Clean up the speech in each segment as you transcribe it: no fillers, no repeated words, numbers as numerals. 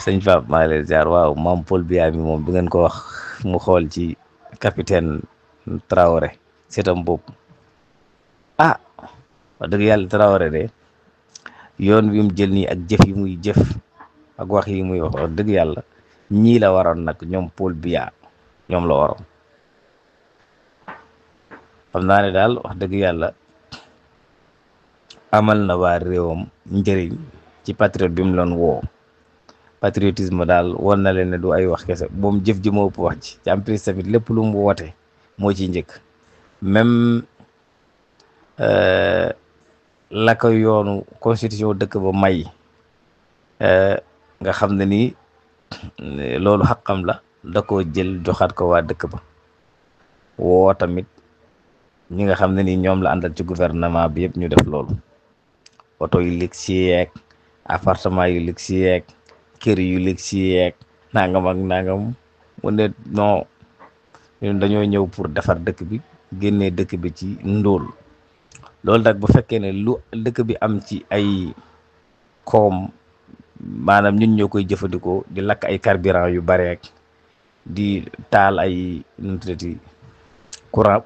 sëñ Pape maa ngi lay ziar. Waaw maam Paul Biya mi moom bi ngeen ko wax mu xool ci capitaine Traoré seetam boobu ah wax dëgg yàlla Traoré de yoon wi mu jël nii ak jëf yi muy jëf ak wax yi muy wax dëgg yàlla ñii la waroon nag ñoom Paul Biya ñoom la waroon. xam naa ne daal wax dëgg yàlla amal na waa réewam njëriñ ci patriote bi mu loon woo. patriotisme daal won na leen ne du ay wax kese moom jëf ji moo ëpp wax ci en plus tamit lépp lu mu woote moo ciy njëkk même la ko yoonu constitution dëkk ba may nga xam ne ni loolu xaqam la da koo jël joxaat ko waa dëkk ba. woo tamit ñi nga xam ne ni ñoom la àndal ci gouvernement bi yëpp ñu def loolu. oto yu luxe yeeg appartement yu luxe yeeg kër yu luxe yeeg nangam ak nangam mu ne non ñun dañoo ñëw pour defar dëkk bi génnee dëkk bi ci ndóol. loolu nag bu fekkee ne lu dëkk bi am ci ay koom maanaam ñun ñoo koy jëfandikoo di lakk ay carburant yu bareek di taal ay nu mu tuddati courant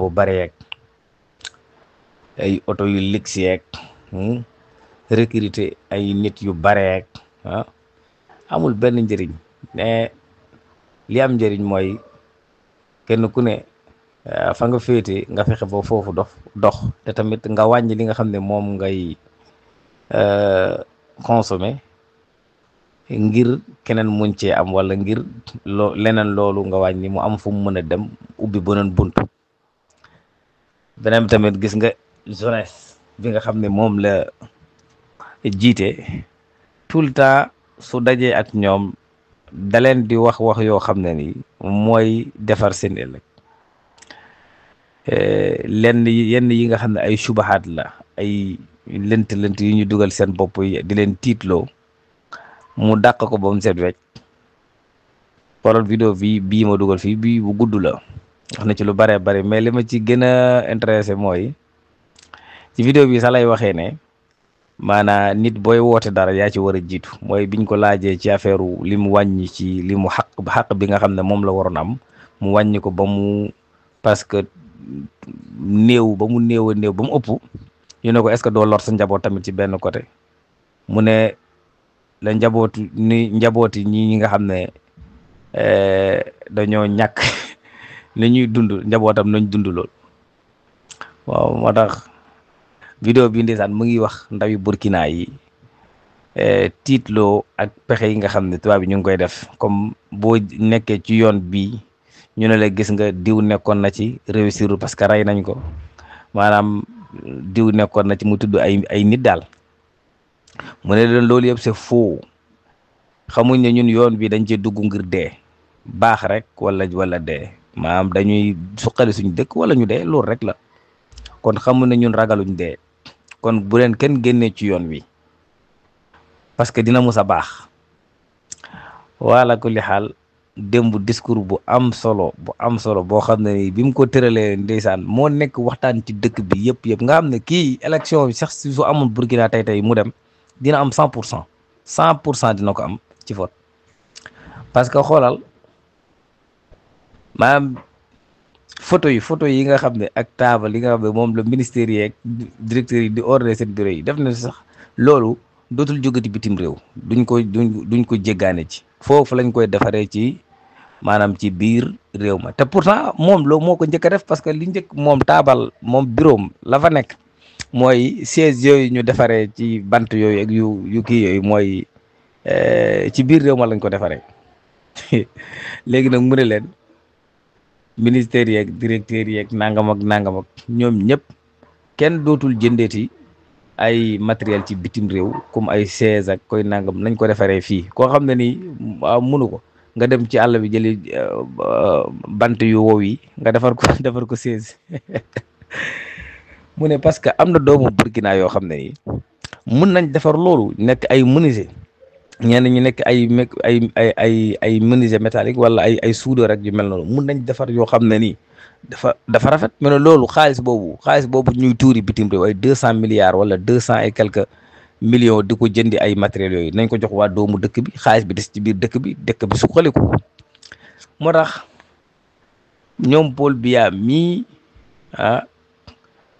bu bareek ay oto yu luxe yeeg recruter ay nit yu bareek amul benn njëriñ. mais li am njëriñ mooy kenn ku ne fa nga féete nga fexe ba foofu dox te tamit nga wàññi li nga xam ne moom ngay consommer ngir keneen muñ cee am wala ngir leneen loolu nga wàññi mu am fu mu mën a dem ubbi beneen buntu. beneen tamit gis nga jeunesse bi nga xam ne moom la jiite tout le temps su dajee ak ñoom da leen di wax yoo xam ne ni mooy defar seen ëllëg. yenn yi nga xam ne ay subahaat la ay lënt yu ñu dugal seen bopp yi di leen tiitloo mu dàq ko ba mu set wecc. parole vidéo bii ma dugal fii bii bu gudd la wax na ci lu bare bari mais li ma ci gën a intéressé mooy ci vidéo bi sax lay waxee ne maanaa nit booy woote dara yaa ci war a jiitu. mooy biñ ko laajee ci affaire li mu wàññi ci li mu xaq bi nga xam ne moom la waroon am mu wàññi ko ba mu parce que néew ba mu néew ba mu ëpp ñu ne ko est-ce que doo lor sa njaboot tamit ci benn côté. mu ne la njabooti ñi nga xam ne dañoo ñàkk li ñuy dund njabootam nañ dund lool. waaw moo tax vidéo bi ndeysaan mu ngi wax ndawi Burkina yi tiitloo ak pexe yi nga xam ne tubaab bi ñu ngi koy def comme boo nekkee ci yoon bii ñu ne la gis nga diw nekkoon na ci réussir parce que rey nañ ko maanaam diw nekkoon na ci mu tudd ay nit daal. mu ne leen loolu yëpp c'est faux xamuñ ne ñun yoon bi dañ cee dugg ngir dee baax rek wala dee maanaam dañuy suqali suñ dëkk wala ñu dee loolu rek la. kon xamuñ ne ñun ragaluñ dee kon bu leen kenn génnee ci yoon wi parce que dina mus a baax. wala kulli xaal démb discours bu am solo boo xam ne ni bi mu ko tëralee ndeysaan moo nekk waxtaan ci dëkk bi yëpp nga xam ne kii élection bi sax su amul Burkina tey mu dem dina am 100% dina ko am ci vote. parce que xoolal maanaam photo yi nga xam ne ak taabal yi nga xam ne moom la ministère yi ak directeurs yi di ordonné seen bureau yi def na sax loolu dootul jógati bitim réew duñ ko jéggaane ci foofu lañ koy defaree ci maanaam ci biir réew ma. te pourtant moom loo moo ko njëkk a def parce que li njëkk moom taabal moom bureau la fa nekk mooy siège yooyu ñu defaree ci bant yooyu ak yu kii yooyu mooy ci biir réew ma lañ ko defaree léegi nag mu ne leen ministères yeeg directeurs yeeg nangam ak ñoom ñëpp kenn dootul jëndeeti ay matériel ci bitim réew comme ay chaise ak koy nangam nañ ko defaree fii. koo xam ne nii mënu ko nga dem ci àll bi jëli bant yu wow yi nga defar ko chaise mu ne parce que am na doomu Burkina yoo xam ne nii mun nañ defar loolu nekk ay menuisier ñenn ñi nekk ay menuisier métallique wala ay soudeur rek yu mel noonu mun nañ defar yoo xam ne nii dafa rafet. mais ne loolu xaalis boobu ñuy tuuri bitim réew ay 200 milliards wala 200 et quelques millions di ko jëndi ay matériels yooyu nañ ko jox waa doomu dëkk bi xaalis bi des ci biir dëkk bi suqaliku. moo tax ñoom Paul Biya mii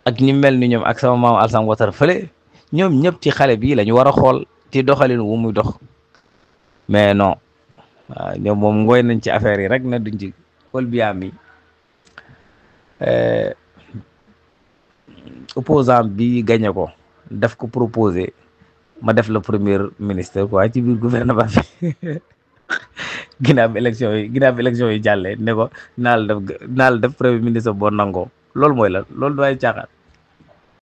ak ñi mel ni ñoom ak sama maam Alassane Ouattara fële ñoom ñëpp ci xale bi la ñu war a xool ci doxalin wu muy dox mais non waaw ñoom moom ngooy nañ ci affaire yi rek na duñ ci Paul Biya mi opposant bi gagné ko daf ko proposé ma def la premier ministre quoi ci biir gouvernement bi ginnaaw bi élection yi jàllee ne ko naal def premier ministre boo nangoo loolu mooy la loolu du ay caaxaan